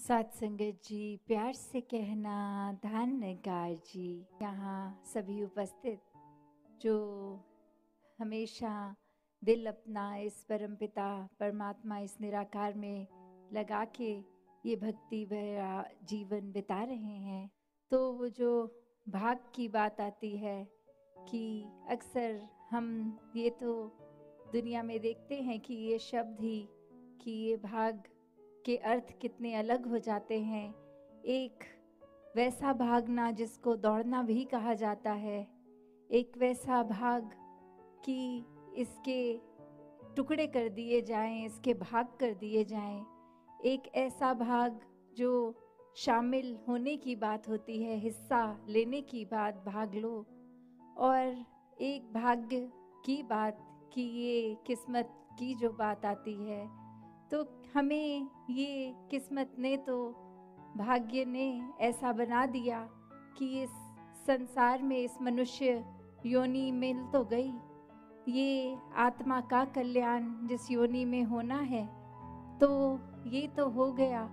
साथ संगत जी, प्यार से कहना धान्यकार जी, यहाँ सभी उपस्थित जो हमेशा दिल अपना इस परमपिता परमात्मा इस निराकार में लगा के ये भक्ति भरा जीवन बिता रहे हैं, तो वो जो भाग की बात आती है कि अक्सर हम ये तो दुनिया में देखते हैं कि ये शब्द ही कि ये भाग के अर्थ कितने अलग हो जाते हैं। एक वैसा भागना जिसको दौड़ना भी कहा जाता है, एक वैसा भाग कि इसके टुकड़े कर दिए जाएं, इसके भाग कर दिए जाएं, एक ऐसा भाग जो शामिल होने की बात होती है, हिस्सा लेने की बात, भाग लो, और एक भाग्य की बात कि ये किस्मत की जो बात आती है। तो हमें ये किस्मत ने तो भाग्य ने ऐसा बना दिया कि इस संसार में इस मनुष्य योनि मिल तो गई, ये आत्मा का कल्याण जिस योनि में होना है तो ये तो हो गया।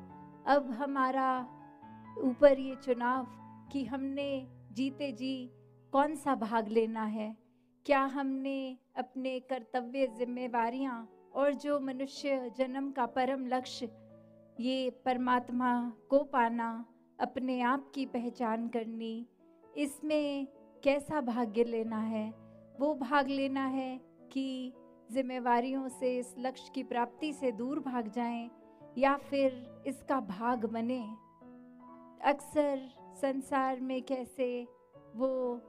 अब हमारा ऊपर ये चुनाव कि हमने जीते जी कौन सा भाग लेना है। क्या हमने अपने कर्तव्य जिम्मेवारियां और जो मनुष्य जन्म का परम लक्ष्य ये परमात्मा को पाना, अपने आप की पहचान करनी, इसमें कैसा भाग्य लेना है? वो भाग लेना है कि जिम्मेवारियों से इस लक्ष्य की प्राप्ति से दूर भाग जाएं या फिर इसका भाग बने। अक्सर संसार में कैसे वो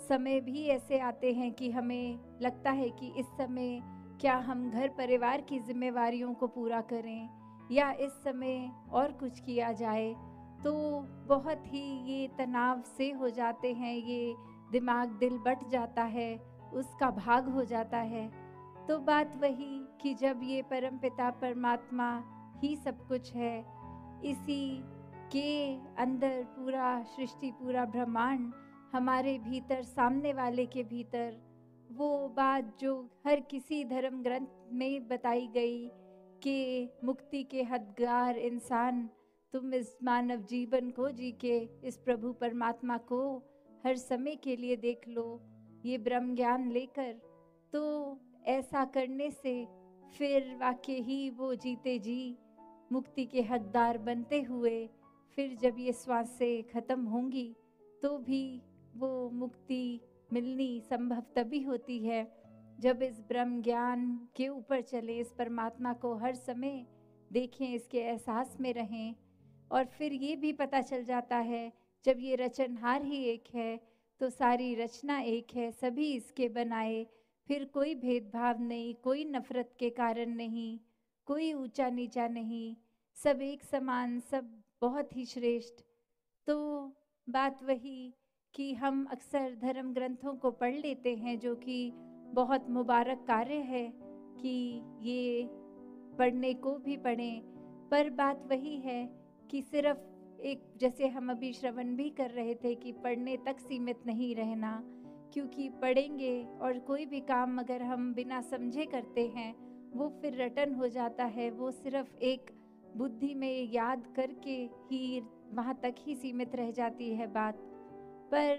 समय भी ऐसे आते हैं कि हमें लगता है कि इस समय क्या हम घर परिवार की जिम्मेवारियों को पूरा करें या इस समय और कुछ किया जाए, तो बहुत ही ये तनाव से हो जाते हैं, ये दिमाग दिल बट जाता है, उसका भाग हो जाता है। तो बात वही कि जब ये परमपिता परमात्मा ही सब कुछ है, इसी के अंदर पूरा सृष्टि, पूरा ब्रह्मांड हमारे भीतर, सामने वाले के भीतर, वो बात जो हर किसी धर्म ग्रंथ में बताई गई कि मुक्ति के हकदार इंसान तुम इस मानव जीवन को जी के इस प्रभु परमात्मा को हर समय के लिए देख लो, ये ब्रह्म ज्ञान लेकर। तो ऐसा करने से फिर वाकई ही वो जीते जी मुक्ति के हकदार बनते हुए फिर जब ये श्वासें खत्म होंगी तो भी वो मुक्ति मिलनी संभव तभी होती है जब इस ब्रह्म ज्ञान के ऊपर चले, इस परमात्मा को हर समय देखें, इसके एहसास में रहें। और फिर ये भी पता चल जाता है जब ये रचनहार ही एक है तो सारी रचना एक है, सभी इसके बनाए, फिर कोई भेदभाव नहीं, कोई नफरत के कारण नहीं, कोई ऊंचा नीचा नहीं, सब एक समान, सब बहुत ही श्रेष्ठ। तो बात वही कि हम अक्सर धर्म ग्रंथों को पढ़ लेते हैं जो कि बहुत मुबारक कार्य है कि ये पढ़ने को भी पढ़ें, पर बात वही है कि सिर्फ एक, जैसे हम अभी श्रवण भी कर रहे थे कि पढ़ने तक सीमित नहीं रहना, क्योंकि पढ़ेंगे और कोई भी काम अगर हम बिना समझे करते हैं वो फिर रटन हो जाता है, वो सिर्फ एक बुद्धि में याद करके ही वहाँ तक ही सीमित रह जाती है बात। पर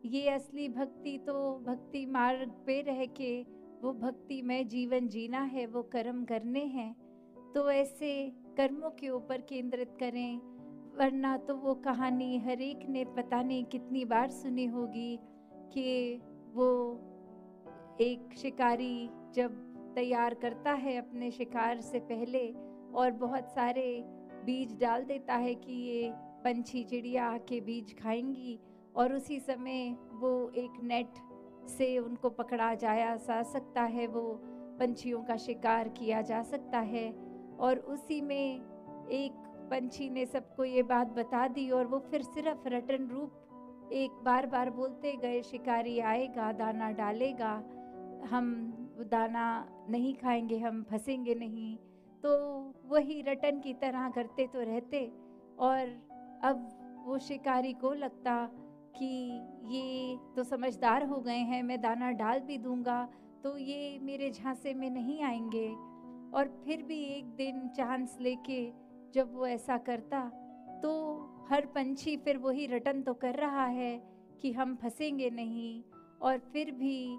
ये असली भक्ति तो भक्ति मार्ग पे रह के वो भक्ति में जीवन जीना है, वो कर्म करने हैं, तो ऐसे कर्मों के ऊपर केंद्रित करें। वरना तो वो कहानी हर एक ने पता नहीं कितनी बार सुनी होगी कि वो एक शिकारी जब तैयार करता है अपने शिकार से पहले और बहुत सारे बीज डाल देता है कि ये पंछी चिड़िया आके बीज खाएंगी, और उसी समय वो एक नेट से उनको पकड़ा जाया जा सकता है, वो पंछियों का शिकार किया जा सकता है। और उसी में एक पंछी ने सबको ये बात बता दी और वो फिर सिर्फ रटन रूप एक बार बार बोलते गए, शिकारी आएगा, दाना डालेगा, हम दाना नहीं खाएंगे, हम फंसेंगे नहीं। तो वही रटन की तरह करते तो रहते, और अब वो शिकारी को लगता कि ये तो समझदार हो गए हैं, मैं दाना डाल भी दूंगा तो ये मेरे झांसे में नहीं आएंगे। और फिर भी एक दिन चांस लेके जब वो ऐसा करता तो हर पंछी फिर वही रटन तो कर रहा है कि हम फंसेंगे नहीं, और फिर भी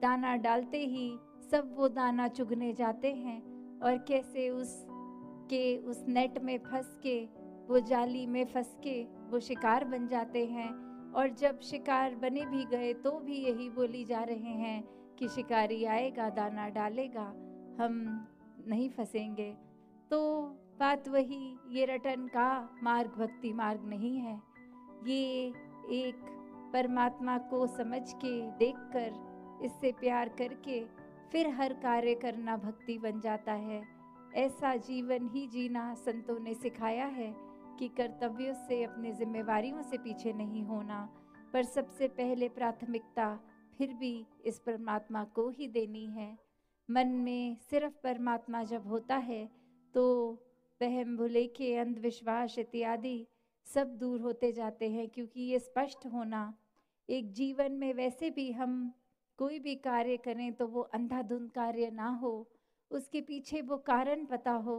दाना डालते ही सब वो दाना चुगने जाते हैं और कैसे उस नेट में फंस के, वो जाली में फंस के वो शिकार बन जाते हैं। और जब शिकार बने भी गए तो भी यही बोली जा रहे हैं कि शिकारी आएगा, दाना डालेगा, हम नहीं फंसेंगे। तो बात वही, ये रटन का मार्ग भक्ति मार्ग नहीं है। ये एक परमात्मा को समझ के, देखकर, इससे प्यार करके फिर हर कार्य करना भक्ति बन जाता है। ऐसा जीवन ही जीना संतों ने सिखाया है कि कर्तव्यों से, अपने जिम्मेवारियों से पीछे नहीं होना, पर सबसे पहले प्राथमिकता फिर भी इस परमात्मा को ही देनी है। मन में सिर्फ परमात्मा जब होता है तो वहम भुलेखे, अंधविश्वास इत्यादि सब दूर होते जाते हैं, क्योंकि ये स्पष्ट होना, एक जीवन में वैसे भी हम कोई भी कार्य करें तो वो अंधाधुंध कार्य ना हो, उसके पीछे वो कारण पता हो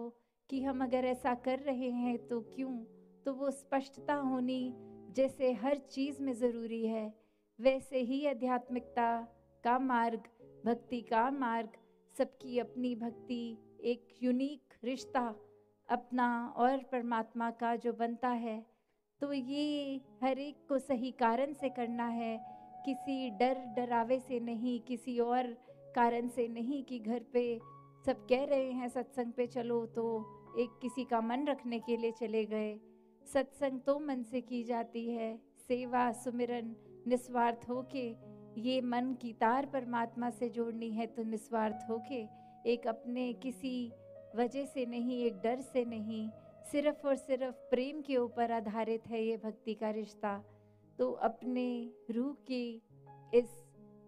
कि हम अगर ऐसा कर रहे हैं तो क्यों, तो वो स्पष्टता होनी जैसे हर चीज़ में ज़रूरी है, वैसे ही आध्यात्मिकता का मार्ग, भक्ति का मार्ग, सबकी अपनी भक्ति, एक यूनिक रिश्ता अपना और परमात्मा का जो बनता है, तो ये हर एक को सही कारण से करना है, किसी डर डरावे से नहीं, किसी और कारण से नहीं कि घर पे सब कह रहे हैं सत्संग पे चलो तो एक किसी का मन रखने के लिए चले गए। सत्संग तो मन से की जाती है, सेवा सुमिरन निस्वार्थ होके, ये मन की तार परमात्मा से जोड़नी है तो निस्वार्थ होके, एक अपने किसी वजह से नहीं, एक डर से नहीं, सिर्फ और सिर्फ प्रेम के ऊपर आधारित है ये भक्ति का रिश्ता। तो अपने रूह की इस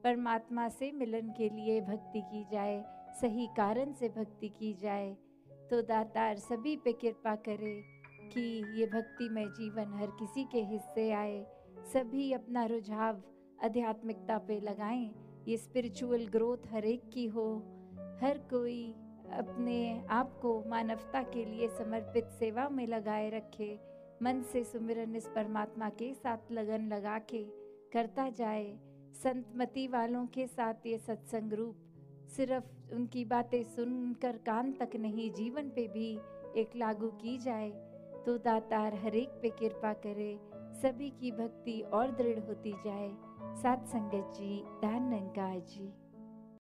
परमात्मा से मिलन के लिए भक्ति की जाए, सही कारण से भक्ति की जाए, तो दातार सभी पे कृपा करे कि ये भक्ति में जीवन हर किसी के हिस्से आए, सभी अपना रुझाव आध्यात्मिकता पे लगाएं, ये स्पिरिचुअल ग्रोथ हर एक की हो, हर कोई अपने आप को मानवता के लिए समर्पित सेवा में लगाए रखे, मन से सुमिरन इस परमात्मा के साथ लगन लगा के करता जाए। संतमति वालों के साथ ये सत्संग रूप सिर्फ उनकी बातें सुनकर कान तक नहीं, जीवन पे भी एक लागू की जाए, तो दातार हर एक पे कृपा करे, सभी की भक्ति और दृढ़ होती जाए। साथ संगत जी, धन निरंकार जी।